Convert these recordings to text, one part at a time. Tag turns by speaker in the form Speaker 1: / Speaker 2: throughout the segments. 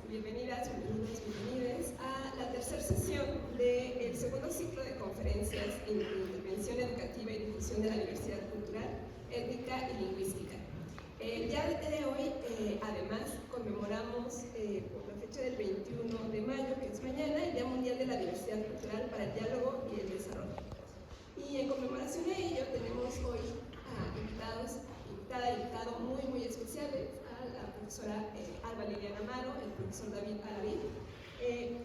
Speaker 1: bienvenidas, bienvenidos, bienvenides a la tercera sesión del segundo ciclo de conferencias en intervención educativa y difusión de la diversidad cultural, étnica y lingüística. El día de hoy, además, conmemoramos por la fecha del 21 de mayo, que es mañana, el Día Mundial de la Diversidad Cultural para el Diálogo y el Desarrollo. Y en conmemoración a ello tenemos hoy a invitado muy especiales, a la profesora Alba Liliana Amaro, el profesor David Araví,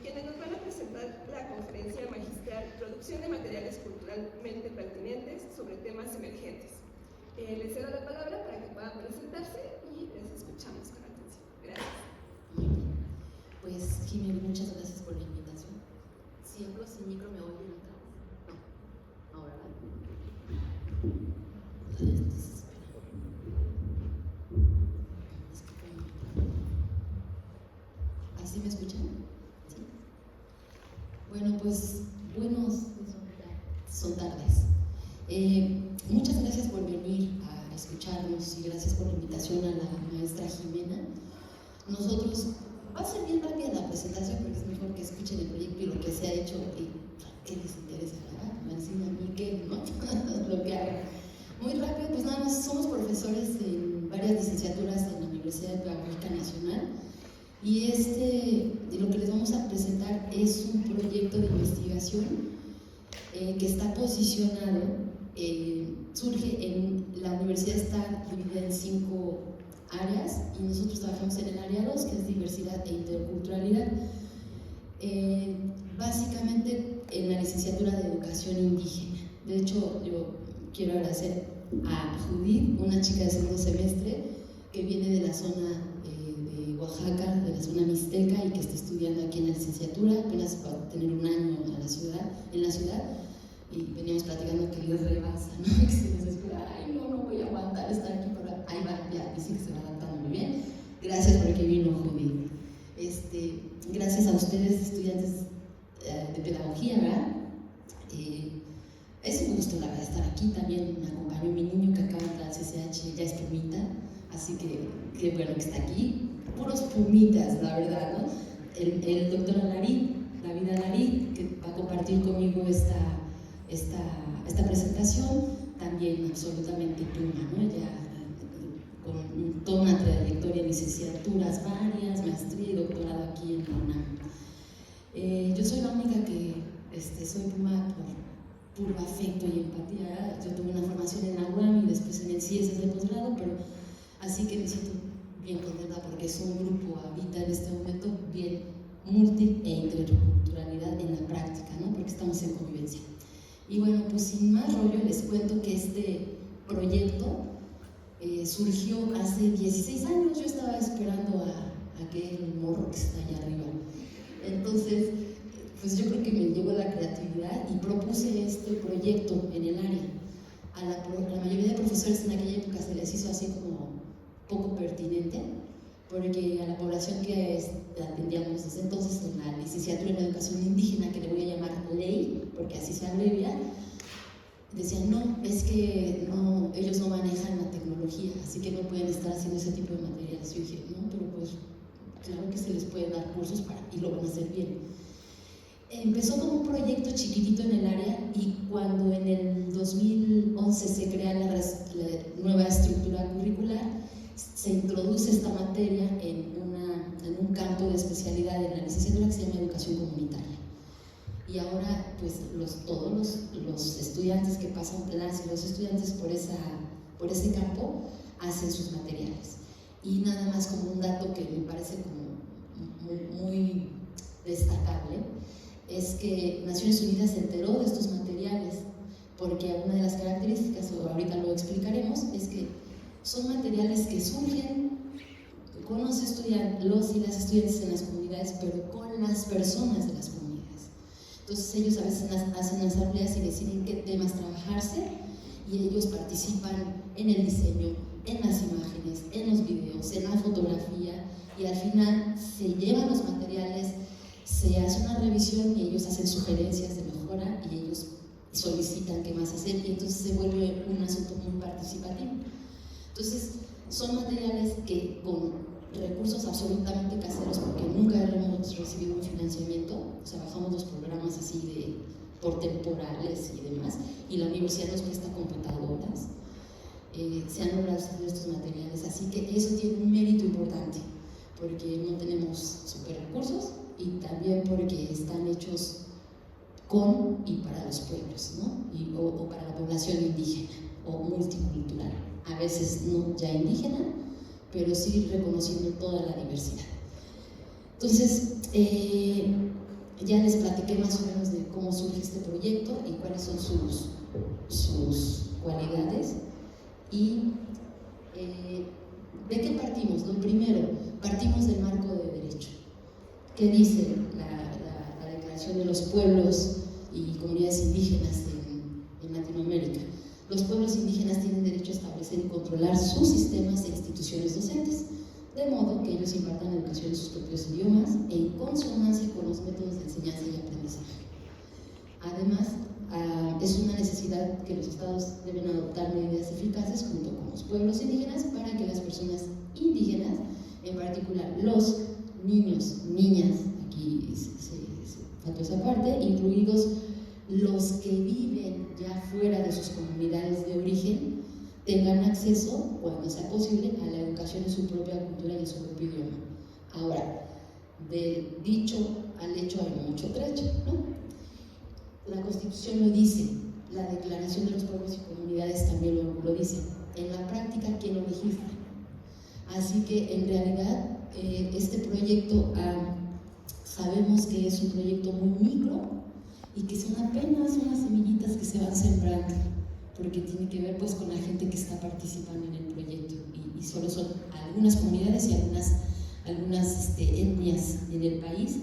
Speaker 1: quienes nos van a presentar la conferencia magistral Producción de materiales culturalmente pertinentes sobre temas emergentes. Les cedo la palabra para que puedan presentarse y les escuchamos con atención. Gracias.
Speaker 2: Pues, Jimmy, muchas gracias por la invitación. Si hablo sin micro, ¿me oyen acá? No, ¿verdad? Entonces, ¿así me escuchan? ¿Sí? Bueno, pues, son tardes. Muchas gracias por venir a escucharnos y gracias por la invitación a la maestra Jimena. Nosotros, va a ser bien rápida la presentación porque es mejor que escuchen el proyecto y lo que se ha hecho y qué les interesa, ¿verdad? Me enseñan a mí qué, ¿no? Lo que hagan. Muy rápido, pues nada más, somos profesores en varias licenciaturas en la Universidad Pedagógica Nacional y lo que les vamos a presentar es un proyecto de investigación que está posicionado, surge en la universidad, está dividida en 5 áreas y nosotros trabajamos en el área 2, que es diversidad e interculturalidad. Básicamente en la licenciatura de educación indígena. De hecho, yo quiero agradecer a Judith, una chica de segundo semestre que viene de la zona de Oaxaca, de la zona mixteca y que está estudiando aquí en la licenciatura, apenas va a tener un año en la ciudad. Y veníamos platicando que les rebasa, ¿no? Que se desespera, ay, no voy a aguantar estar aquí, pero ahí va, ya, dice que se va adaptando muy bien. Gracias porque vino, Judith. Gracias a ustedes, estudiantes de pedagogía, ¿verdad? Es un gusto, la verdad, estar aquí. También me acompañó mi niño que acaba de entrar al CCH, ya es pumita, así que qué bueno que está aquí. Puros pumitas, la verdad, ¿no? El doctor David Alarí, que va a compartir conmigo esta presentación, también absolutamente puma, ¿no? Ya con toda una trayectoria en licenciaturas varias, maestría y doctorado aquí en la UNAM. Yo soy la única que soy puma por puro afecto y empatía. Yo tuve una formación en la UNAM y después en el CIES de posgrado, pero así que me siento bien contenta porque es un grupo ahorita en este momento bien multi e interculturalidad en la práctica, ¿no? Porque estamos en convivencia. Y bueno, pues sin más rollo les cuento que este proyecto surgió hace 16 años. Yo estaba esperando a aquel morro que está allá arriba. Entonces, pues yo creo que me llegó la creatividad y propuse este proyecto en el área. A la mayoría de profesores en aquella época se les hizo así como poco pertinente, porque a la población que atendíamos desde entonces en la licenciatura en educación indígena, que le voy a llamar ley, porque así se abrevia, decían, no, es que no, ellos no manejan la tecnología, así que no pueden estar haciendo ese tipo de materiales. Yo dije, no, pero pues claro que se les pueden dar cursos y lo van a hacer bien. Empezó como un proyecto chiquitito en el área y cuando en el 2011 se crea la nueva estructura curricular, se introduce esta materia en un campo de especialidad en la licenciatura que se llama Educación Comunitaria. Y ahora, pues, todos los estudiantes que pasan clases, los estudiantes por ese campo, hacen sus materiales. Y nada más como un dato que me parece como muy destacable, es que Naciones Unidas se enteró de estos materiales, porque una de las características, o ahorita lo explicaremos, es que son materiales que surgen con los y las estudiantes en las comunidades, pero con las personas de las comunidades. Entonces ellos a veces hacen asambleas y deciden qué temas trabajarse y ellos participan en el diseño, en las imágenes, en los videos, en la fotografía y al final se llevan los materiales, se hace una revisión y ellos hacen sugerencias de mejora y ellos solicitan qué más hacer y entonces se vuelve un asunto muy participativo. Entonces son materiales que con recursos absolutamente caseros, porque nunca hemos recibido un financiamiento, o sea, bajamos los programas así por temporales y demás, y la universidad nos presta computadoras, se han logrado hacer estos materiales, así que eso tiene un mérito importante, porque no tenemos super recursos y también porque están hechos con y para los pueblos, ¿no? O para la población indígena o multicultural, a veces no ya indígena, pero sí reconociendo toda la diversidad. Entonces, ya les platiqué más o menos de cómo surge este proyecto y cuáles son sus cualidades. Y ¿de qué partimos? Lo primero, partimos del marco de derecho. ¿Qué dice la Declaración de los Pueblos y Comunidades Indígenas en Latinoamérica? Los pueblos indígenas tienen derecho a establecer y controlar sus sistemas e instituciones docentes, de modo que ellos impartan educación en sus propios idiomas e en consonancia con los métodos de enseñanza y aprendizaje. Además, es una necesidad que los estados deben adoptar medidas eficaces junto con los pueblos indígenas para que las personas indígenas, en particular los niños, niñas, aquí se faltó esa parte, incluidos los que viven ya fuera de sus comunidades de origen, tengan acceso, cuando sea posible, a la educación en su propia cultura y en su propio idioma. Ahora, del dicho al hecho hay mucho trecho, ¿no? La Constitución lo dice, la Declaración de los Pueblos y Comunidades también lo dice. En la práctica, ¿quién lo legisla? Así que, en realidad, este proyecto sabemos que es un proyecto muy micro y que son apenas unas semillitas que se van sembrando, porque tiene que ver pues con la gente que está participando en el proyecto y solo son algunas comunidades y algunas etnias en el país.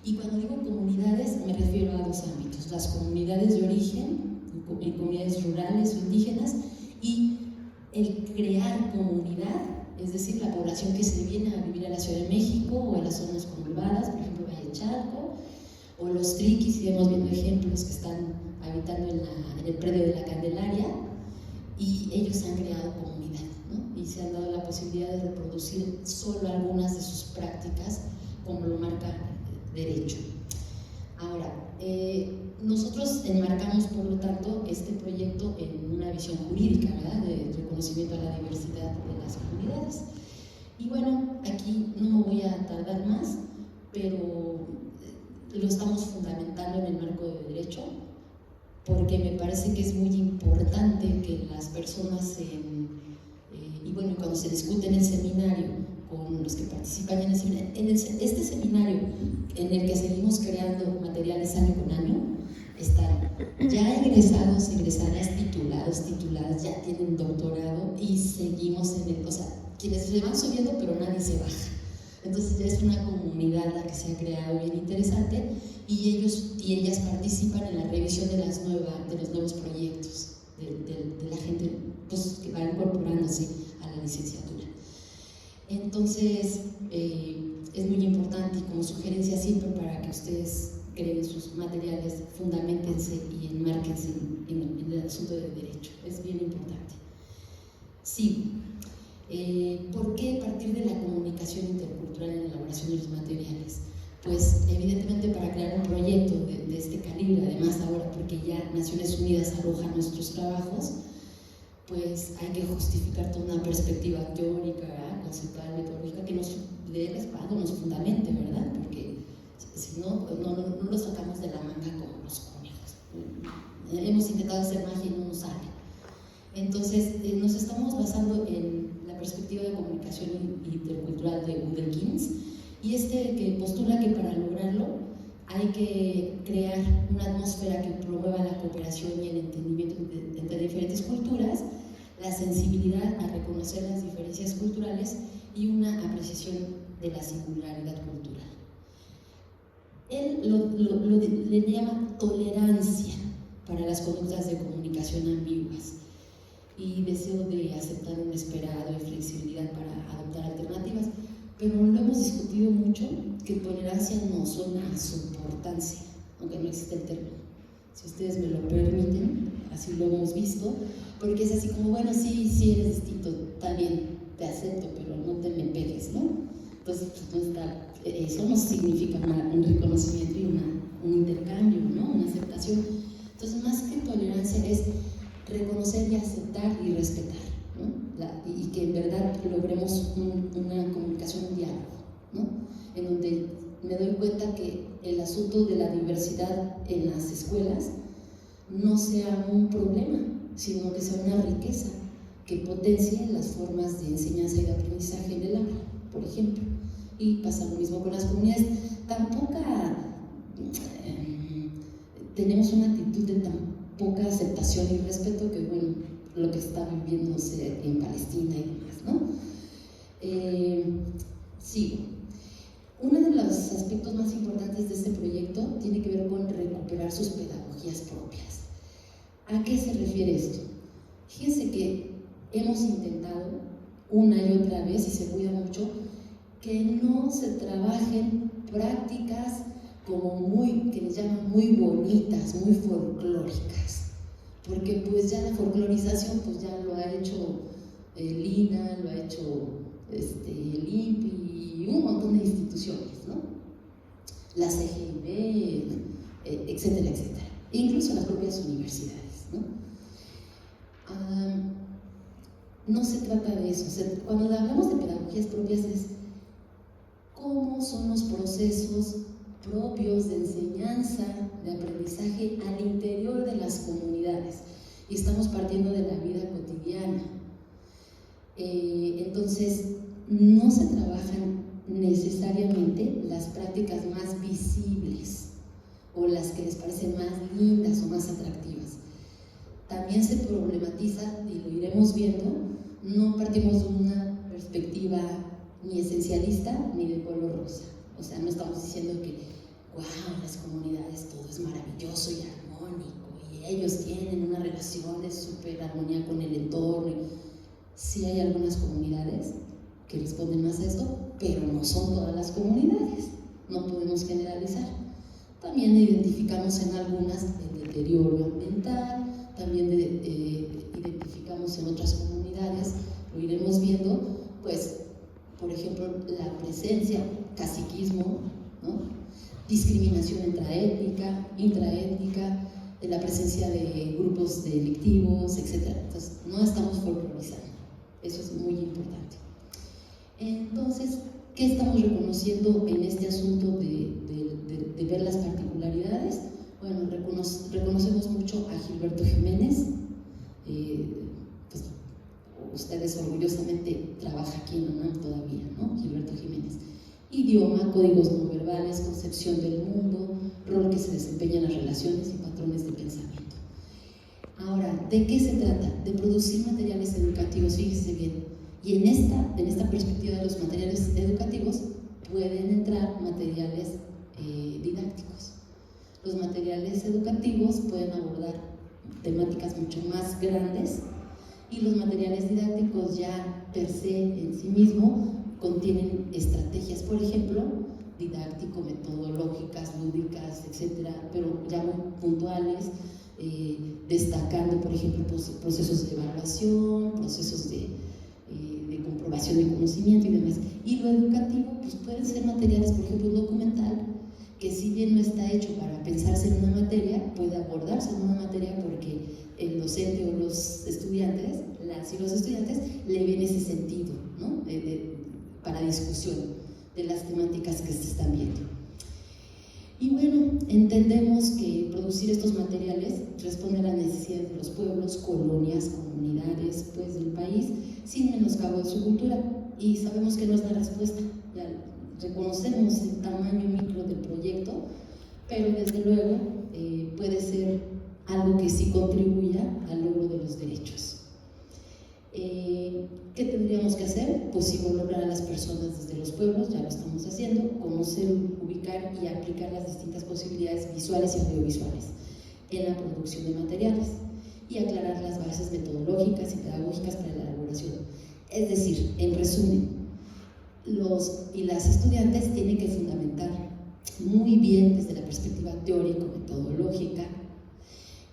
Speaker 2: Y cuando digo comunidades me refiero a dos ámbitos: las comunidades de origen, en comunidades rurales o indígenas, y el crear comunidad, es decir, la población que se viene a vivir a la Ciudad de México o a las zonas conurbadas, por ejemplo Valle de Chalco, o los triquis, y hemos viendo ejemplos que están habitando en el predio de la Candelaria, y ellos han creado comunidad, ¿no? Y se han dado la posibilidad de reproducir solo algunas de sus prácticas, como lo marca derecho. Ahora, nosotros enmarcamos, por lo tanto, este proyecto en una visión jurídica, ¿verdad?, de reconocimiento a la diversidad de las comunidades. Y bueno, aquí no me voy a tardar más, pero lo estamos fundamentando en el marco de derecho, porque me parece que es muy importante que las personas, y bueno, cuando se discute en el seminario, con los que participan en el seminario, este seminario en el que seguimos creando materiales año con año, están ya egresados, egresadas, tituladas, ya tienen doctorado y seguimos en el, o sea, quienes se van subiendo pero nadie se baja. Entonces ya es una comunidad la que se ha creado bien interesante, y ellos y ellas participan en la revisión de los nuevos proyectos de la gente pues, que va incorporándose a la licenciatura. Entonces es muy importante, y como sugerencia siempre para que ustedes creen sus materiales, fundamentense y enmárquense en el asunto del derecho, es bien importante. Sí. ¿Por qué partir de la comunicación intercultural en la elaboración de los materiales? Pues evidentemente para crear un proyecto de este calibre, además ahora porque ya Naciones Unidas aloja nuestros trabajos, pues hay que justificar toda una perspectiva teórica, conceptual, metodológica que nos dé respaldo, nos fundamente, ¿verdad? Porque si no, no lo sacamos de la manga como los conejos. Hemos intentado hacer magia y no nos sale. Entonces, nos estamos basando en la perspectiva de comunicación intercultural de Wilkins, y que postula que para lograrlo hay que crear una atmósfera que promueva la cooperación y el entendimiento entre diferentes culturas, la sensibilidad a reconocer las diferencias culturales y una apreciación de la singularidad cultural. Él le llama tolerancia para las conductas de comunicación ambiguas y deseo de aceptar un esperado y flexibilidad para adoptar alternativas, pero lo hemos discutido mucho, que tolerancia no suena a soportancia, aunque no existe el término. Si ustedes me lo permiten, así lo hemos visto, porque es así como, bueno, sí eres distinto, está bien, te acepto, pero no te me pegues, ¿no? Entonces, pues, eso no significa un reconocimiento y un intercambio, ¿no? Una aceptación. Entonces, más que tolerancia es reconocer y aceptar y respetar, ¿no? Y que en verdad logremos una comunicación, un diálogo, ¿no? En donde me doy cuenta que el asunto de la diversidad en las escuelas no sea un problema, sino que sea una riqueza que potencie las formas de enseñanza y de aprendizaje en el aula, por ejemplo. Y pasa lo mismo con las comunidades. Tampoco tenemos una actitud de tan poca aceptación y respeto que, bueno, lo que está viviéndose en Palestina y demás, ¿no? Sí. Uno de los aspectos más importantes de este proyecto tiene que ver con recuperar sus pedagogías propias. ¿A qué se refiere esto? Fíjense que hemos intentado una y otra vez, y se cuida mucho, que no se trabajen prácticas como que les llaman muy bonitas, muy folclóricas, porque pues ya la folclorización pues ya lo ha hecho Lina, lo ha hecho el INPI y un montón de instituciones, ¿no? La CGIB, etcétera, etcétera, e incluso las propias universidades, ¿no? No se trata de eso. Cuando hablamos de pedagogías propias es cómo son los procesos propios de enseñanza, de aprendizaje al interior de las comunidades, y estamos partiendo de la vida cotidiana. Entonces, no se trabajan necesariamente las prácticas más visibles o las que les parecen más lindas o más atractivas. También se problematiza, y lo iremos viendo, no partimos de una perspectiva ni esencialista ni de color rosa. O sea, no estamos diciendo que, wow, las comunidades todo es maravilloso y armónico, y ellos tienen una relación de súper armonía con el entorno. Sí hay algunas comunidades que responden más a esto, pero no son todas las comunidades, no podemos generalizar. También identificamos en algunas el deterioro ambiental, también identificamos en otras comunidades, lo iremos viendo, pues, por ejemplo, la presencia, caciquismo, ¿no? Discriminación intraétnica, la presencia de grupos delictivos, etc. Entonces, no estamos folclorizando, eso es muy importante. Entonces, ¿qué estamos reconociendo en este asunto de ver las particularidades? Bueno, reconocemos mucho a Gilberto Jiménez, pues, ustedes orgullosamente trabaja aquí en UNAM todavía, ¿no? Gilberto Jiménez. Idioma, códigos no verbales, concepción del mundo, rol que se desempeña en las relaciones y patrones de pensamiento. Ahora, ¿de qué se trata? De producir materiales educativos, fíjense bien. Y en esta perspectiva de los materiales educativos pueden entrar materiales didácticos. Los materiales educativos pueden abordar temáticas mucho más grandes, y los materiales didácticos ya per se en sí mismo contienen estrategias, por ejemplo, didáctico-metodológicas, lúdicas, etcétera, pero ya muy puntuales, destacando, por ejemplo, procesos de evaluación, procesos de comprobación de conocimiento y demás. Y lo educativo, pues pueden ser materiales, por ejemplo, un documental, que si bien no está hecho para pensarse en una materia, puede abordarse en una materia porque el docente o los estudiantes, las y los estudiantes, le ven ese sentido, ¿no? Para discusión de las temáticas que se están viendo. Y bueno, entendemos que producir estos materiales responde a las necesidades de los pueblos, colonias, comunidades, pues, del país, sin menoscabo de su cultura, y sabemos que no es la respuesta. Ya reconocemos el tamaño micro del proyecto, pero desde luego puede ser algo que sí contribuya al logro de los derechos. ¿Qué tendríamos que hacer? Pues involucrar a las personas desde los pueblos, ya lo estamos haciendo, conocer, ubicar y aplicar las distintas posibilidades visuales y audiovisuales en la producción de materiales, y aclarar las bases metodológicas y pedagógicas para la elaboración. Es decir, en resumen, los y las estudiantes tienen que fundamentar muy bien desde la perspectiva teórico-metodológica.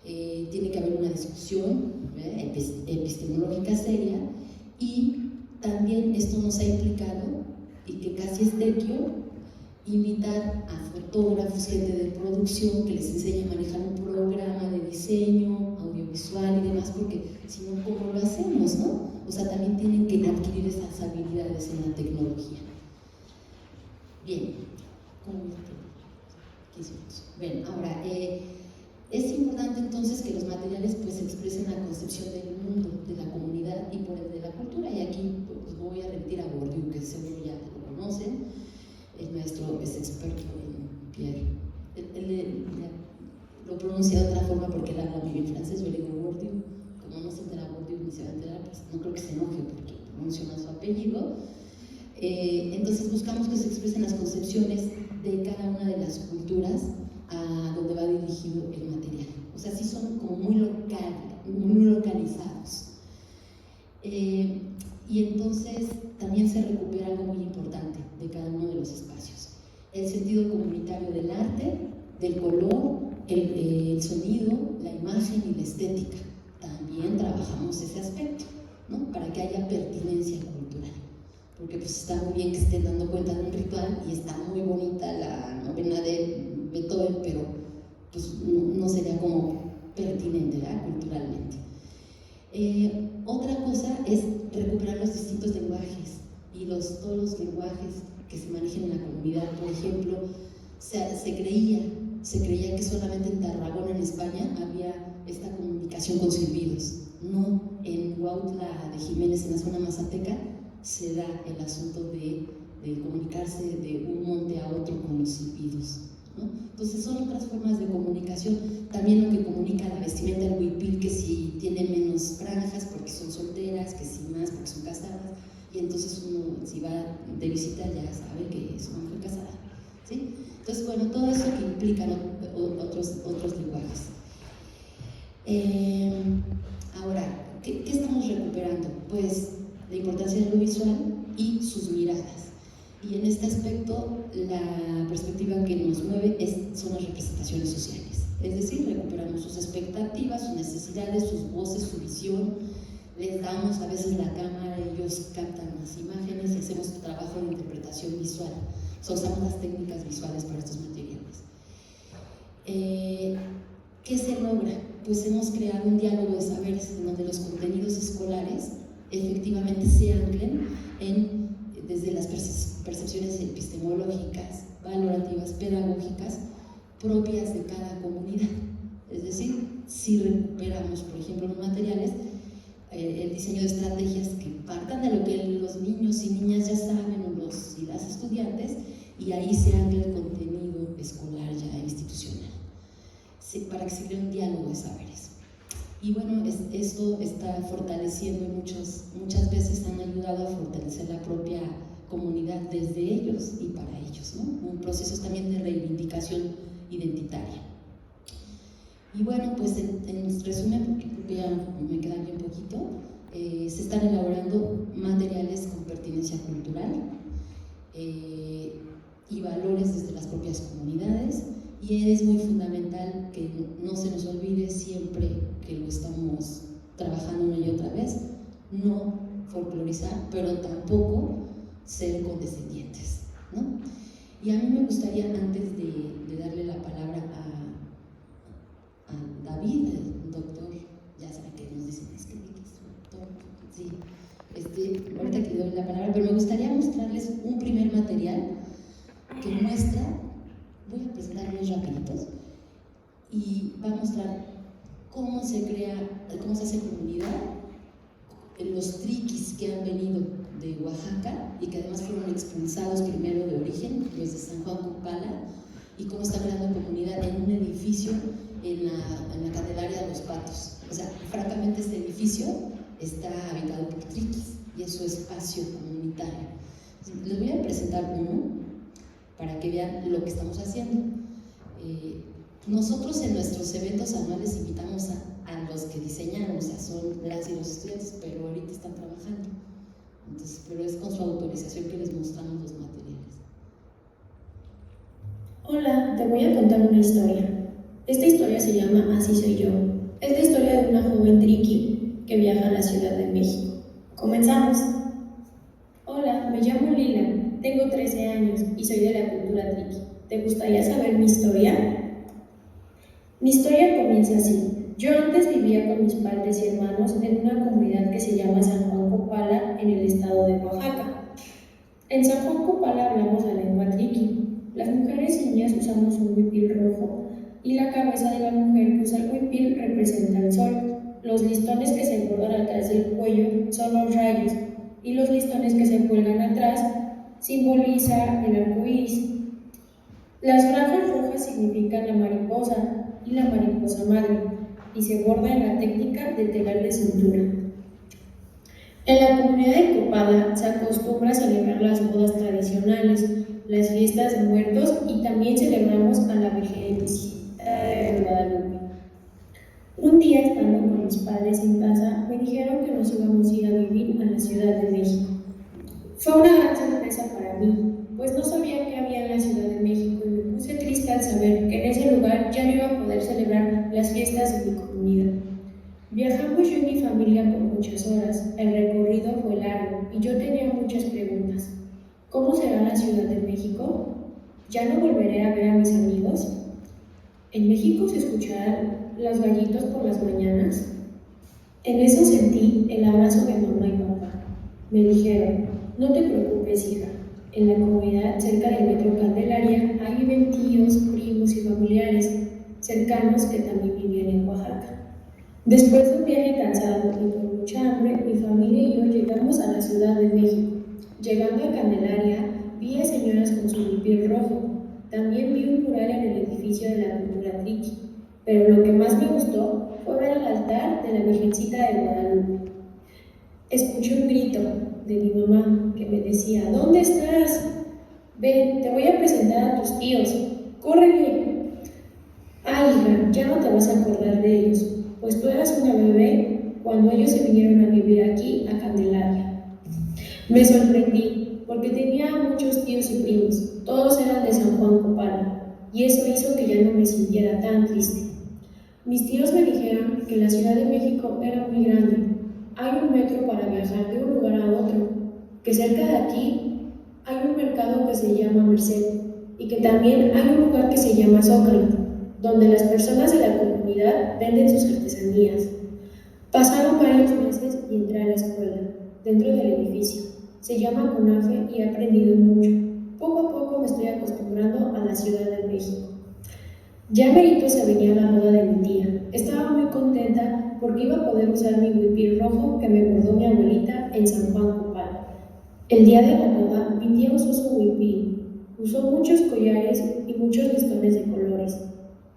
Speaker 2: Tiene que haber una discusión epistemológica seria, y también esto nos ha implicado y que casi es tequio invitar a fotógrafos, gente de producción que les enseñe a manejar un programa de diseño audiovisual y demás, porque si no, ¿cómo lo hacemos, no? O sea, también tienen que adquirir esas habilidades en la tecnología. Bien, ¿cómo bien, ahora, es importante entonces que los materiales pues expresen la concepción del mundo, de la comunidad y por ende de la cultura, y aquí pues, voy a remitir a Bourdieu, que seguro ya lo conocen. El maestro es experto en Pierre. Él lo pronuncia de otra forma porque él habla muy bien francés. Yo le digo Bourdieu, como no se entera Bourdieu ni se va a enterar, pues no creo que se enoje porque pronuncia más su apellido. Entonces buscamos que se expresen las concepciones de cada una de las culturas a donde va dirigido el material. O sea, sí son como muy localizados. Y entonces también se recupera algo muy importante de cada uno de los espacios: el sentido comunitario del arte, del color, el sonido, la imagen y la estética. También trabajamos ese aspecto, ¿no? Para que haya pertinencia cultural, porque pues está muy bien que estén dando cuenta de un ritual y está muy bonita la novena de Beethoven, pero pues no sería como pertinente, ¿verdad? Culturalmente. Otra cosa es recuperar los distintos lenguajes y todos los lenguajes que se manejan en la comunidad. Por ejemplo, se creía que solamente en Tarragona, en España, había esta comunicación con silbidos. No, en Huautla de Jiménez, en la zona mazateca, se da el asunto de comunicarse de un monte a otro con los silbidos, ¿no? Entonces son otras formas de comunicación. También lo que comunica la vestimenta del huipil, que si tiene menos franjas porque son solteras, que si más porque son casadas, y entonces uno, si va de visita, ya sabe que es una mujer casada, ¿sí? Entonces, bueno, todo eso que implica, ¿no? otros lenguajes. Ahora, ¿qué estamos recuperando? Pues la importancia de lo visual y sus miradas. Y en este aspecto, la perspectiva que nos mueve son las representaciones sociales. Es decir, recuperamos sus expectativas, sus necesidades, sus voces, su visión. Les damos a veces la cámara, ellos captan las imágenes y hacemos un trabajo de interpretación visual. Usamos las técnicas visuales para estos materiales. ¿Qué se logra? Pues hemos creado un diálogo de saberes en donde los contenidos escolares efectivamente se anclen desde las percepciones epistemológicas, valorativas, pedagógicas propias de cada comunidad. Es decir, si recuperamos, por ejemplo, los materiales, el diseño de estrategias que partan de lo que los niños y niñas ya saben, o los y las estudiantes, y ahí se ancla el contenido escolar ya institucional, para que se cree un diálogo de saberes. Y bueno, esto está fortaleciendo y muchas veces han ayudado a fortalecer la propia comunidad desde ellos y para ellos, ¿no? Un proceso también de reivindicación identitaria. Y bueno, pues en resumen, porque ya me queda bien poquito, se están elaborando materiales con pertinencia cultural y valores desde las propias comunidades, y es muy fundamental que no se nos olvide siempre que lo estamos trabajando una y otra vez, no folclorizar, pero tampoco ser condescendientes, ¿no? Y a mí me gustaría, antes de darle la palabra a David, el doctor, ya saben que nos dicen, es que doctor, sí, ahorita que le doy la palabra, pero me gustaría mostrarles un primer material que muestra, voy a presentar muy rapiditos, y va a mostrar cómo se hace comunidad, los triquis que han venido de Oaxaca y que además fueron expulsados primero de origen, los de San Juan Copala, y cómo están creando comunidad en un edificio en la Candelaria de los Patos. O sea, francamente este edificio está habitado por triquis y es su espacio comunitario. Les voy a presentar uno para que vean lo que estamos haciendo. Nosotros en nuestros eventos anuales invitamos a los que diseñaron, o sea, son las y los estudiantes, pero ahorita están trabajando. Entonces, pero es con su autorización que les mostramos los materiales.
Speaker 3: Hola, te voy a contar una historia. Esta historia se llama Así soy yo. Es la historia de una joven triqui que viaja a la Ciudad de México. Comenzamos. Hola, me llamo Lila, tengo soy de la cultura triqui. ¿Te gustaría saber mi historia? Mi historia comienza así. Yo antes vivía con mis padres y hermanos en una comunidad que se llama San Juan Copala, en el estado de Oaxaca. En San Juan Copala hablamos la lengua triqui. Las mujeres y niñas usamos un huipil rojo y la cabeza de la mujer que usa el huipil representa el sol. Los listones que se bordan atrás del cuello son los rayos y los listones que se cuelgan atrás simbolizan el arco iris. Las franjas rojas significan la mariposa y la mariposa madre y se borda en la técnica de telar de cintura. En la comunidad de Copala se acostumbra a celebrar las bodas tradicionales, las fiestas de muertos y también celebramos a la Virgencita de Guadalupe. Un día, estando con mis padres en casa, me dijeron que nos íbamos a ir a vivir a la Ciudad de México. Fue una gran sorpresa para mí, pues no sabía qué había en la Ciudad de México y me puse triste al saber que en ese lugar ya no iba a poder celebrar las fiestas de mi comunidad. Viajamos yo y mi familia por muchas horas, el recorrido fue largo y yo tenía muchas preguntas. ¿Cómo será la Ciudad de México? ¿Ya no volveré a ver a mis amigos? ¿En México se escucharán los gallitos por las mañanas? En eso sentí el abrazo de mamá y papá. Me dijeron, no te preocupes, hija. En la comunidad cerca del Metro Candelaria ahí viven tíos, primos y familiares cercanos que también vivían en Oaxaca. Después de un viaje cansado y con mucha hambre, mi familia y yo llegamos a la Ciudad de México. Llegando a Candelaria, vi a señoras con su huipil rojo. También vi un mural en el edificio de la cultura triqui. Pero lo que más me gustó fue ver el altar de la Virgencita de Guadalupe. Escuché un grito de mi mamá que me decía, ¿dónde estás? Ven, te voy a presentar a tus tíos. ¡Córrele! Ay, hija, ya no te vas a acordar de ellos, pues tú eras una bebé cuando ellos se vinieron a vivir aquí, a Candelaria. Me sorprendí, porque tenía muchos tíos y primos, todos eran de San Juan Copala, y eso hizo que ya no me sintiera tan triste. Mis tíos me dijeron que la Ciudad de México era muy grande. Hay un metro para viajar de un lugar a otro, que cerca de aquí hay un mercado que se llama Merced, y que también hay un lugar que se llama Zócalo, donde las personas de la comunidad venden sus artesanías. Pasaron varios meses y entré a la escuela, dentro del edificio. Se llama CONAFE y he aprendido mucho. Poco a poco me estoy acostumbrando a la Ciudad de México. Ya merito se venía la boda de mi tía. Estaba muy contenta porque iba a poder usar mi huipil rojo que me bordó mi abuelita en San Juan Copala. El día de la boda, mi tía usó su huipil. Usó muchos collares y muchos listones de colores.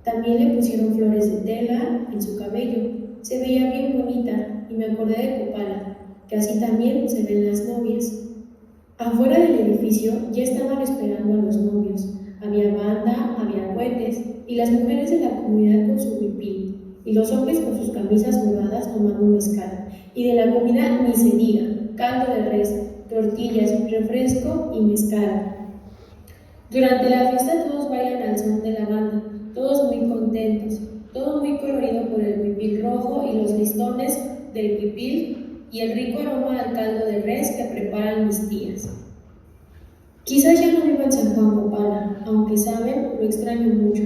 Speaker 3: También le pusieron flores de tela en su cabello. Se veía bien bonita y me acordé de Copala, que así también se ven las novias. Afuera del edificio ya estaban esperando a los novios. Había banda, había cohetes y las mujeres de la comunidad con su huipil y los hombres con sus camisas moradas tomando mezcal. Y de la comida ni se diga, caldo de res, tortillas, refresco y mezcal. Durante la fiesta todos bailan al son de la banda, todos muy contentos, todo muy colorido por el huipil rojo y los listones del huipil y el rico aroma al caldo de res que preparan mis tías. Quizás ya no vivo en San Juan Copala, aunque saben, lo extraño mucho,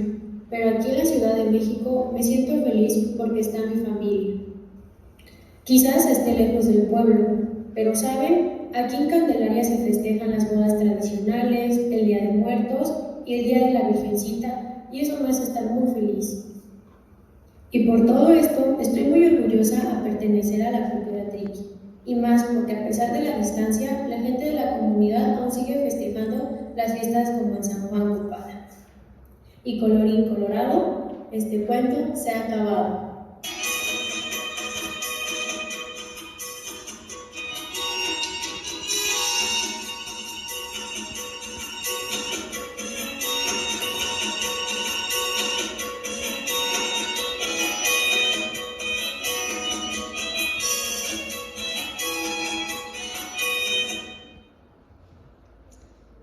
Speaker 3: pero aquí en la Ciudad de México me siento feliz porque está mi familia. Quizás esté lejos del pueblo, pero saben, aquí en Candelaria se festejan las bodas tradicionales, el Día de Muertos y el Día de la Virgencita, y eso me hace estar muy feliz. Y por todo esto, estoy muy orgullosa a pertenecer a la cultura triqui. Y más porque a pesar de la distancia, la gente de la comunidad aún sigue festejando las fiestas como en San Juan Copala. Y colorín colorado, este cuento se ha acabado.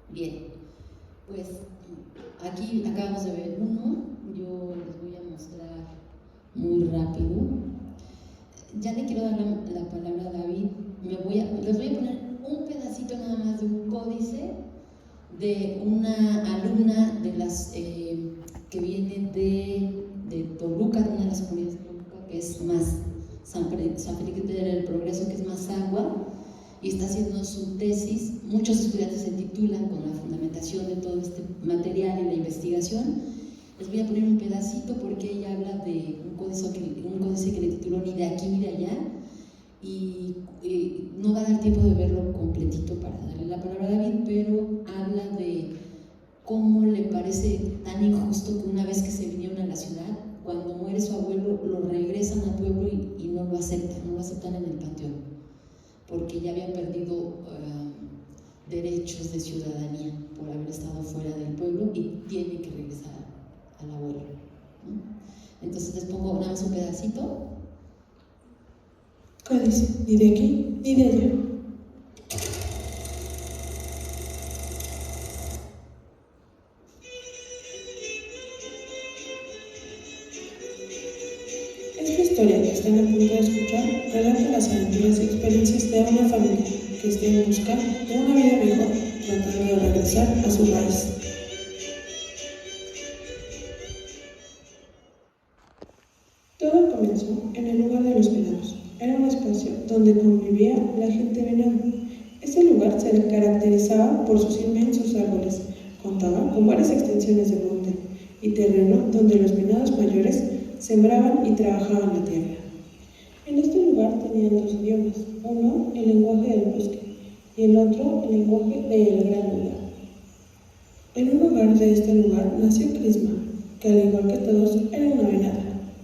Speaker 2: Bien, pues aquí acabamos de ver uno, yo les voy a mostrar muy rápido. Ya le quiero dar la palabra a David, les voy a poner un pedacito nada más de un códice de una alumna de las que viene de Toluca, de una de las comunidades de Toluca, que es más San Felipe del Progreso, que es más agua, y está haciendo su tesis. Muchos estudiantes se titulan con la fundamentación de todo este material y la investigación. Les voy a poner un pedacito porque ella habla de un códice que le tituló Ni de aquí ni de allá, y no va a dar tiempo de verlo completito para darle la palabra a David, pero habla de cómo le parece tan injusto que una vez que se vinieron a la ciudad, cuando muere su abuelo, lo regresan al pueblo y no lo aceptan en el panteón, porque ya habían perdido derechos de ciudadanía por haber estado fuera del pueblo y tiene que regresar al abuelo, ¿no? Entonces les pongo nada más un pedacito.
Speaker 4: Códice, ni de aquí ni de allá. Esta historia que están a punto de escuchar relata las aventuras y experiencias de una familia que está en busca de una vida mejor, tratando de regresar a su raíz. Todo comenzó en el lugar de los venados. Era un espacio donde convivía la gente venado. Este lugar se caracterizaba por sus inmensos árboles. Contaba con varias extensiones de monte y terreno donde los venados mayores sembraban y trabajaban la tierra. En este lugar tenían dos idiomas, uno el lenguaje del bosque y el otro el lenguaje del gran lugar. En un hogar de este lugar nació Crisma, que al igual que todos era una venada.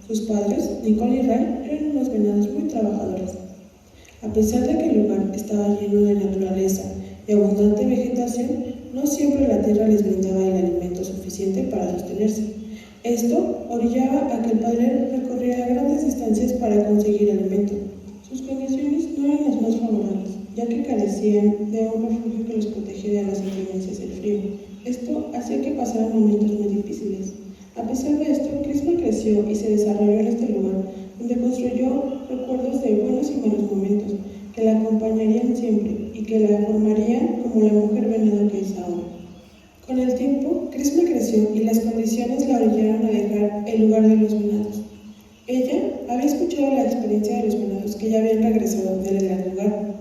Speaker 4: Sus padres, Nicole y Ray, eran unos venados muy trabajadores. A pesar de que el lugar estaba lleno de naturaleza y abundante vegetación, no siempre la tierra les brindaba el alimento suficiente para sostenerse. Esto orillaba a que el padre recorriera grandes distancias para conseguir alimento. Sus condiciones no eran las más favorables, ya que carecían de un refugio que los protegiera de las inclemencias del frío. Esto hacía que pasaran momentos muy difíciles. A pesar de esto, Crisma creció y se desarrolló en este lugar, donde construyó recuerdos de buenos y malos momentos que la acompañarían siempre y que la formarían como la mujer venado que es ahora. Con el tiempo, Crisma creció y las condiciones la orillaron a dejar el lugar de los venados. Ella había escuchado la experiencia de los venados que ya habían regresado del gran lugar.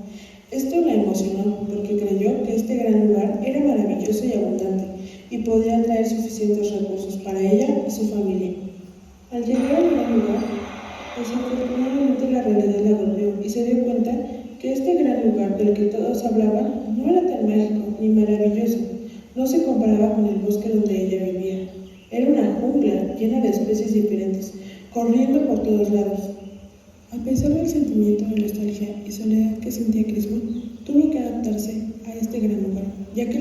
Speaker 4: Esto la emocionó porque creyó que este gran lugar era maravilloso y abundante y podía traer suficientes recursos para ella y su familia. Al llegar al gran lugar, desafortunadamente la realidad la golpeó y se dio cuenta que este gran lugar del que todos hablaban no era tan mágico ni maravilloso. No se comparaba con el bosque donde ella vivía. Era una jungla llena de especies diferentes, corriendo por todos lados. A pesar del sentimiento de nostalgia y soledad que sentía Crisma, tuvo que adaptarse a este gran lugar, ya que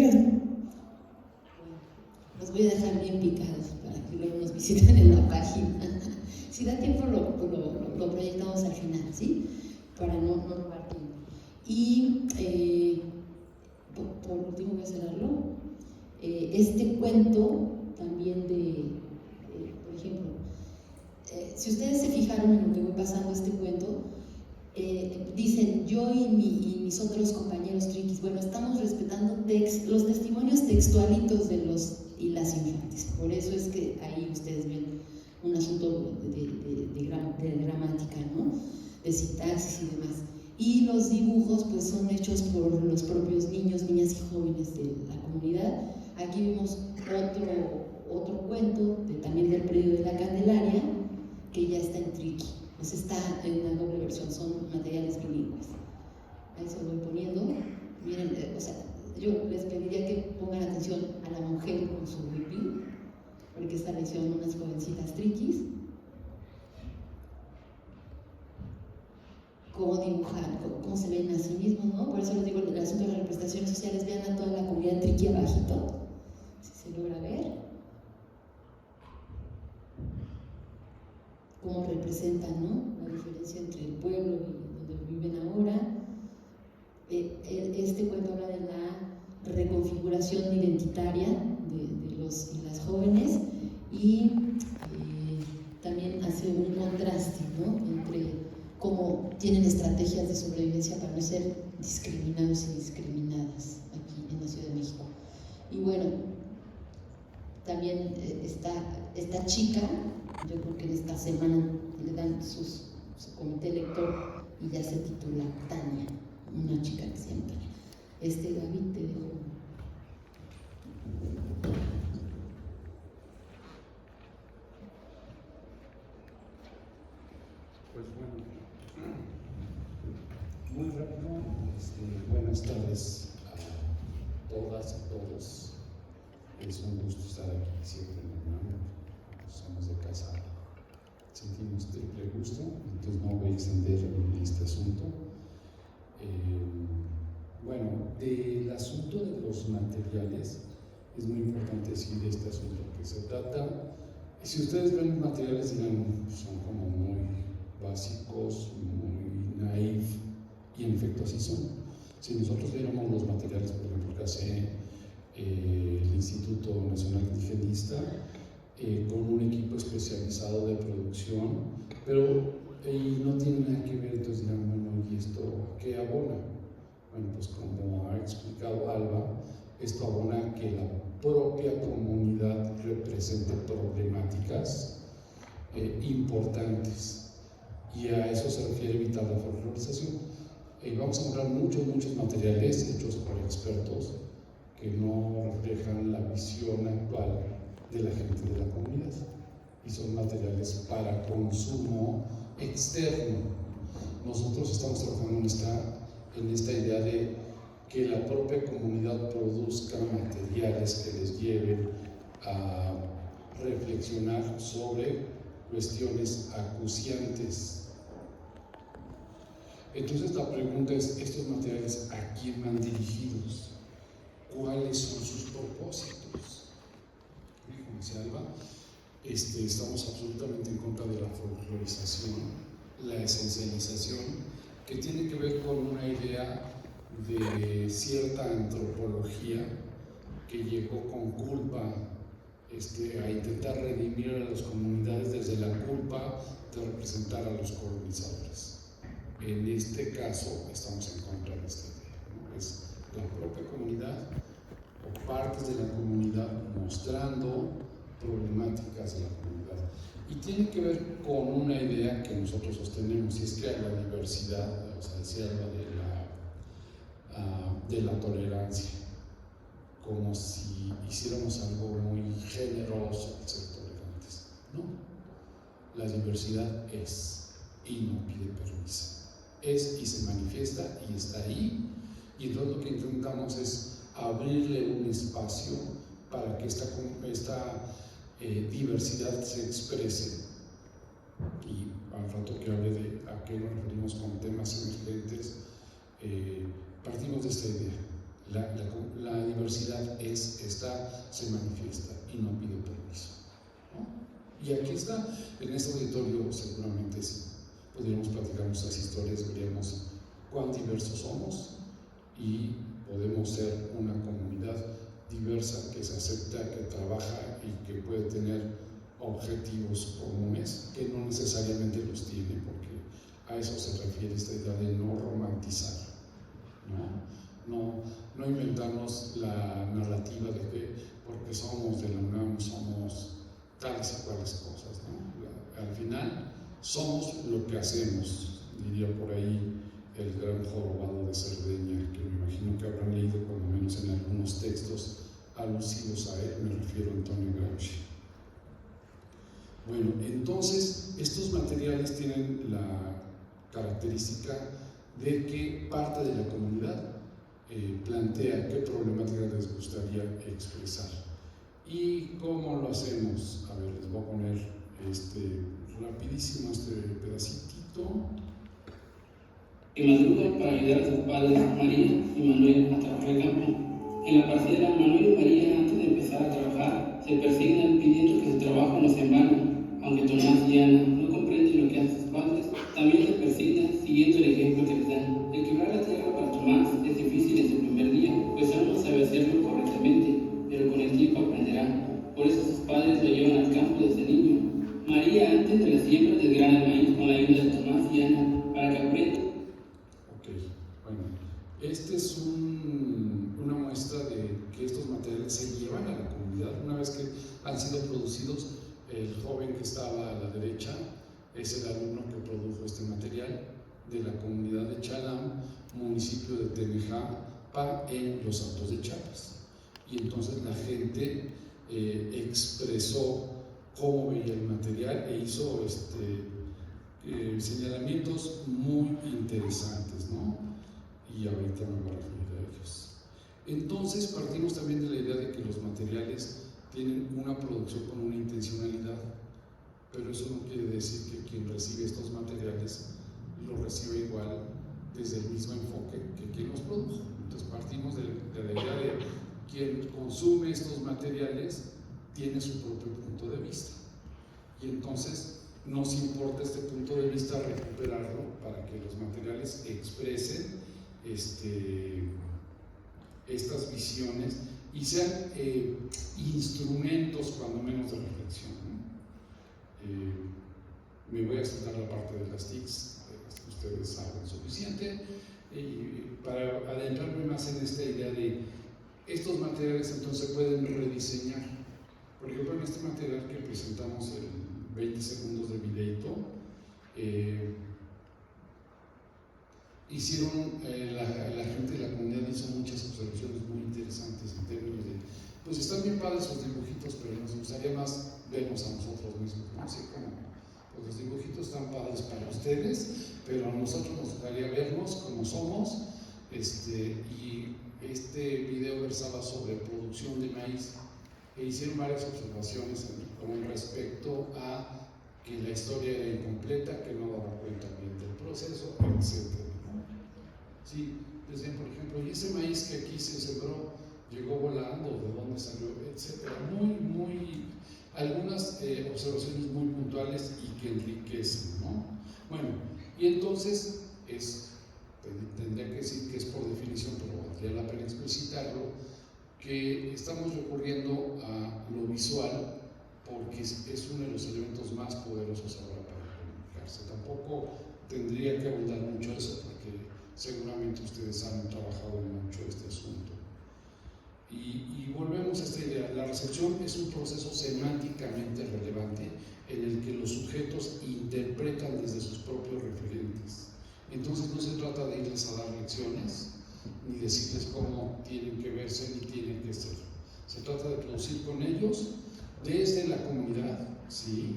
Speaker 2: Los voy a dejar bien picados para que luego nos visiten en la página. Si da tiempo lo proyectamos al final, ¿sí? Para no robar tiempo. Y por último voy a cerrarlo. Este cuento también por ejemplo, si ustedes se fijaron en lo que voy pasando este cuento, dicen yo y mis otros compañeros triquis, bueno, estamos respetando los testimonios textualitos de los y las infantes. Por eso es que ahí ustedes ven un asunto de gramática, ¿no? De sintaxis y demás. Y los dibujos pues son hechos por los propios niños, niñas y jóvenes de la comunidad. Aquí vemos otro cuento también del predio de la Candelaria, que ya está en triqui, pues está en una doble versión, son materiales bilingües. Ahí se lo voy poniendo. Miren, o sea, yo les pediría que pongan atención a la mujer con su huipil, porque esta le hicieron unas jovencitas triquis. Cómo dibujar, cómo se ven a sí mismos, ¿no? Por eso les digo, el asunto de las representaciones sociales, vean a toda la comunidad triqui abajito, si se logra ver. Cómo representan, ¿no? La diferencia entre el pueblo y donde viven ahora. Este cuento habla de la reconfiguración identitaria de los y las jóvenes y también hace un contraste, ¿no? Entre cómo tienen estrategias de sobrevivencia para no ser discriminados y discriminadas aquí en la Ciudad de México. Y bueno, también esta chica, yo creo que en esta semana le dan su comité lector y ya se titula Tania, una chica que se llama Tania. Gaby, te dejo.
Speaker 5: Pues bueno, muy rápido, buenas tardes a todas y todos. Es un gusto estar aquí siempre en la UNAM. Somos de casa, sentimos triple gusto, entonces no voy a extender este asunto. Bueno, del asunto de los materiales, es muy importante decir este asunto que se trata. Si ustedes ven los materiales, dirán, son como muy básicos, muy naif, y en efecto así son. Si nosotros viéramos los materiales, por ejemplo, que hace el Instituto Nacional Indigenista, con un equipo especializado de producción, pero no tiene nada que ver, entonces dirán, bueno, ¿y esto qué abona? Bueno, pues como ha explicado Alba, esto abona que la propia comunidad represente problemáticas importantes, y a eso se refiere evitar la folclorización. Vamos a encontrar muchos materiales hechos por expertos que no reflejan la visión actual de la gente de la comunidad, y son materiales para consumo externo. Nosotros estamos trabajando en esta idea de que la propia comunidad produzca materiales que les lleven a reflexionar sobre cuestiones acuciantes. Entonces la pregunta es, ¿estos materiales a quién van dirigidos? ¿Cuáles son sus propósitos? Como decía Alba, estamos absolutamente en contra de la folclorización, la esencialización, que tiene que ver con una idea de cierta antropología que llegó con culpa a intentar redimir a las comunidades desde la culpa de representar a los colonizadores. En este caso estamos en contra de esta idea, ¿no? Es la propia comunidad o partes de la comunidad mostrando problemáticas de la comunidad, y tiene que ver con una idea que nosotros sostenemos, y es que la diversidad, o sea, decía de la tolerancia, como si hiciéramos algo muy generoso al ser tolerantes. No, la diversidad es y no pide permiso, es y se manifiesta y está ahí, y entonces lo que intentamos es abrirle un espacio para que esta diversidad se exprese. Y al rato que hable de a qué nos referimos con temas emergentes, partimos de esta idea. La diversidad está, se manifiesta y no pide permiso, ¿no? Y aquí está, en este auditorio seguramente sí podríamos platicar nuestras historias, veríamos cuán diversos somos, y podemos ser una comunidad diversa que se acepta, que trabaja y que puede tener objetivos comunes, que no necesariamente los tiene, porque a eso se refiere esta idea de no romantizar, no inventarnos la narrativa de que porque somos de la UNAM somos tales y cuales cosas, ¿no? Al final somos lo que hacemos, diría por ahí el gran jorobado de Cerdeña, que me imagino que habrán leído por lo menos en algunos textos alusivos a él, me refiero a Antonio Gramsci. Bueno, entonces estos materiales tienen la característica de que parte de la comunidad plantea qué problemática les gustaría expresar. ¿Y cómo lo hacemos? A ver, les voy a poner rapidísimo este pedacitito.
Speaker 6: Que madrugan para ayudar a sus padres María y Manuel a trabajar el campo. En la parcela, Manuel y María, antes de empezar a trabajar, se persignan pidiendo que su trabajo no sea en vano. Aunque Tomás y Ana no comprenden lo que hacen sus padres, también se persignan siguiendo el ejemplo que les dan. El quebrar la tierra para Tomás es difícil desde el primer día, pues aún no sabe hacerlo correctamente, pero con el tiempo aprenderá. Por eso sus padres lo llevan al campo desde niño. María, antes de la siembra, desgrana el maíz con la ayuda de Tomás y Ana para que aprendan.
Speaker 5: Ok, bueno, Este es una muestra de que estos materiales se llevan a la comunidad. Una vez que han sido producidos, el joven que estaba a la derecha es el alumno que produjo este material de la comunidad de Chalam, municipio de Tenejapa, en los Altos de Chiapas. Y entonces la gente expresó cómo veía el material e hizo señalamientos muy interesantes, ¿no? Y ahorita me voy a referir a ellos. Entonces partimos también de la idea de que los materiales tienen una producción con una intencionalidad, pero eso no quiere decir que quien recibe estos materiales lo recibe igual desde el mismo enfoque que quien los produjo. Entonces partimos de la idea de quien consume estos materiales tiene su propio punto de vista, y entonces nos importa este punto de vista recuperarlo para que los materiales expresen estas visiones y sean instrumentos cuando menos de reflexión, ¿no? Me voy a saltar la parte de las TICs, ustedes saben suficiente, para adentrarme más en esta idea de estos materiales entonces se pueden rediseñar. Por ejemplo, en este material que presentamos en 20 segundos de videito, la gente de la comunidad hizo muchas observaciones muy interesantes en términos de, pues están bien padres sus dibujitos, pero nos gustaría más vernos a nosotros mismos, ¿no? Así como, pues los dibujitos están padres para ustedes, pero a nosotros nos gustaría vernos como somos, y este video versaba sobre producción de maíz, e hicieron varias observaciones con respecto a que la historia era incompleta, que no daba cuenta bien del proceso, etc. Sí, decían, por ejemplo, y ese maíz que aquí se sembró, llegó volando, de dónde salió, etc. Algunas observaciones muy puntuales y que enriquecen, ¿no? Bueno, y entonces tendría que decir que es por definición, pero valdría la pena explicitarlo, que estamos recurriendo a lo visual porque es uno de los elementos más poderosos ahora para comunicarse. Tampoco tendría que abundar mucho eso porque seguramente ustedes han trabajado mucho este asunto. Y volvemos a esta idea, la recepción es un proceso semánticamente relevante en el que los sujetos interpretan desde sus propios referentes. Entonces no se trata de irles a dar lecciones, ni decirles cómo tienen que verse ni tienen que ser. Se trata de producir con ellos desde la comunidad, ¿sí?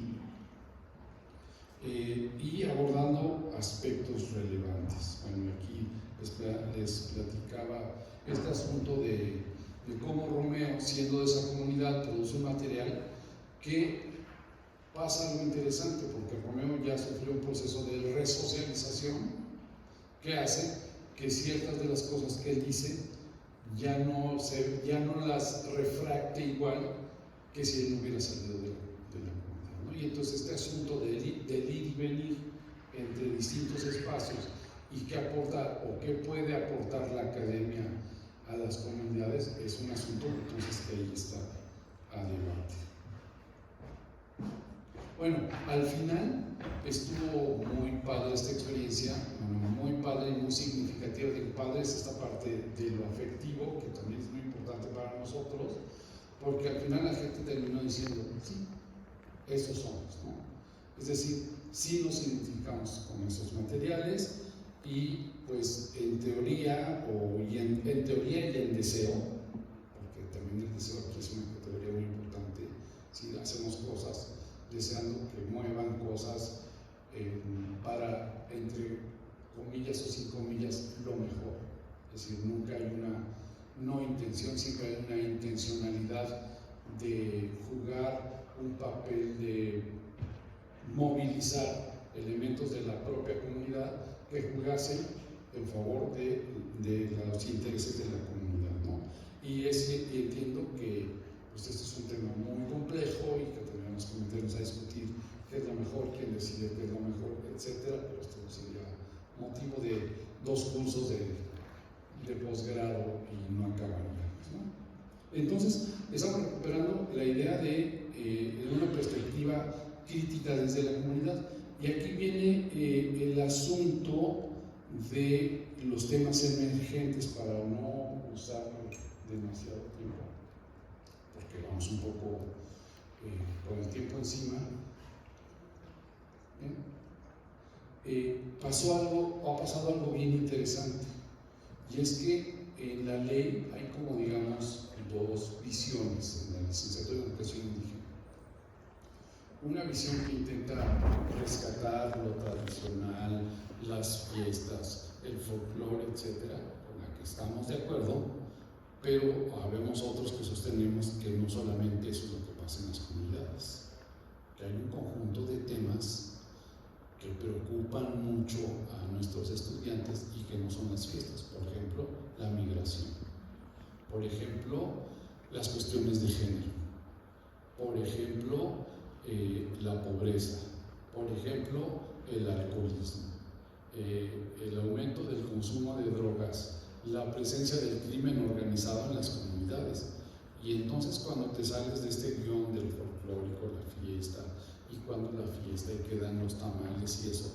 Speaker 5: Y abordando aspectos relevantes. Bueno, aquí les platicaba este asunto de cómo Romeo, siendo de esa comunidad, produce un material que pasa algo interesante, porque Romeo ya sufrió un proceso de resocialización que hace que ciertas de las cosas que él dice ya no las refracte igual que si él no hubiera salido de la comunidad, ¿no? Y entonces este asunto del ir y venir entre distintos espacios y qué aportar o qué puede aportar la academia a las comunidades es un asunto entonces que ahí está a debate. Bueno, al final estuvo muy padre esta experiencia, muy padre y muy significativa. Digo, padre es esta parte de lo afectivo, que también es muy importante para nosotros, porque al final la gente terminó diciendo, sí, esos somos, ¿no? Es decir, sí nos identificamos con esos materiales y pues en teoría en teoría y en deseo, porque también el deseo aquí es una categoría muy importante, si hacemos cosas deseando que muevan cosas para, entre comillas o sin comillas, lo mejor. Es decir, nunca hay una no intención, siempre hay una intencionalidad de jugar un papel de movilizar elementos de la propia comunidad que jugasen en favor de los intereses de la comunidad, ¿no? Y entiendo que pues, este es un tema muy complejo y que tenemos que meternos a discutir qué es lo mejor, quién decide qué es lo mejor, etcétera, pero esto sería motivo de 2 cursos de posgrado y no acabaríamos, ¿no? Entonces, estamos recuperando la idea de una perspectiva crítica desde la comunidad, y aquí viene el asunto de los temas emergentes para no usar demasiado tiempo, porque vamos un poco con el tiempo encima. Ha pasado algo bien interesante, y es que en la ley hay como, digamos, dos visiones en la licenciatura en educación indígena. Una visión que intenta rescatar lo tradicional, las fiestas, el folclore, etcétera, con la que estamos de acuerdo, pero habemos otros que sostenemos que no solamente eso es lo que pasa en las comunidades, que hay un conjunto de temas que preocupan mucho a nuestros estudiantes y que no son las fiestas. Por ejemplo, la migración, por ejemplo, las cuestiones de género, por ejemplo, la pobreza, por ejemplo, el alcoholismo, el aumento del consumo de drogas, la presencia del crimen organizado en las comunidades. Y entonces, cuando te sales de este guión del folclórico, la fiesta, y cuando la fiesta y quedan los tamales y eso,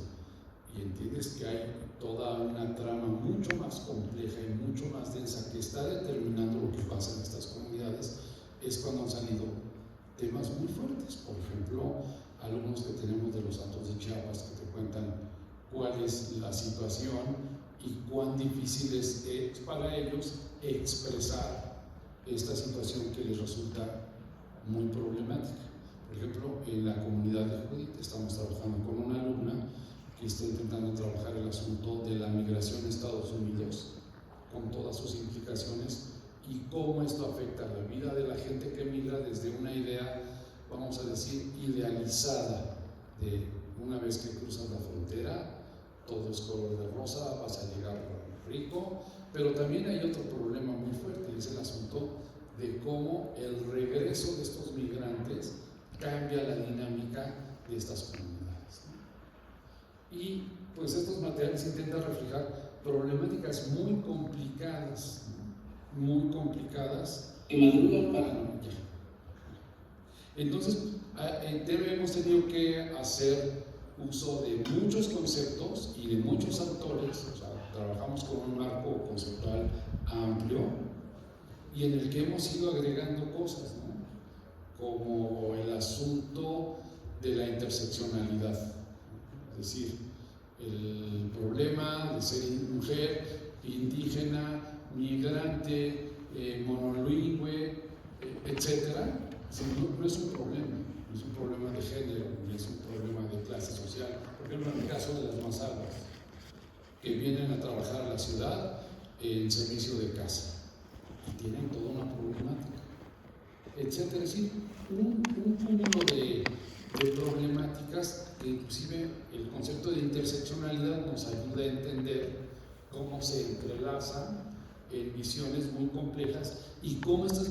Speaker 5: y entiendes que hay toda una trama mucho más compleja y mucho más densa que está determinando lo que pasa en estas comunidades, es cuando han salido temas muy fuertes. Por ejemplo, alumnos que tenemos de los Altos de Chiapas que te cuentan cuál es la situación y cuán difícil es para ellos expresar esta situación que les resulta muy problemática. Por ejemplo, en la comunidad de Judith estamos trabajando con una alumna que está intentando trabajar el asunto de la migración a Estados Unidos, con todas sus implicaciones, y cómo esto afecta a la vida de la gente que migra desde una idea, vamos a decir, idealizada, de una vez que cruzas la frontera, todo es color de rosa, vas a llegar rico, pero también hay otro problema muy fuerte, y es el asunto de cómo el regreso de estos migrantes cambia la dinámica de estas comunidades. Y pues estos materiales intentan reflejar problemáticas muy complicadas,
Speaker 6: que madrugan para...
Speaker 5: Entonces, hemos tenido que hacer uso de muchos conceptos y de muchos autores. O sea, trabajamos con un marco conceptual amplio y en el que hemos ido agregando cosas, ¿no? Como el asunto de la interseccionalidad, es decir, el problema de ser mujer, indígena, migrante, monolingüe, etcétera. No es un problema, no es un problema de género, ni es un problema de clase social. Por ejemplo, en el caso de las mazalas, que vienen a trabajar a la ciudad en servicio de casa y tienen toda una problemática, etcétera. Es decir, un cúmulo de problemáticas que inclusive el concepto de interseccionalidad nos ayuda a entender cómo se entrelazan en visiones muy complejas y cómo estas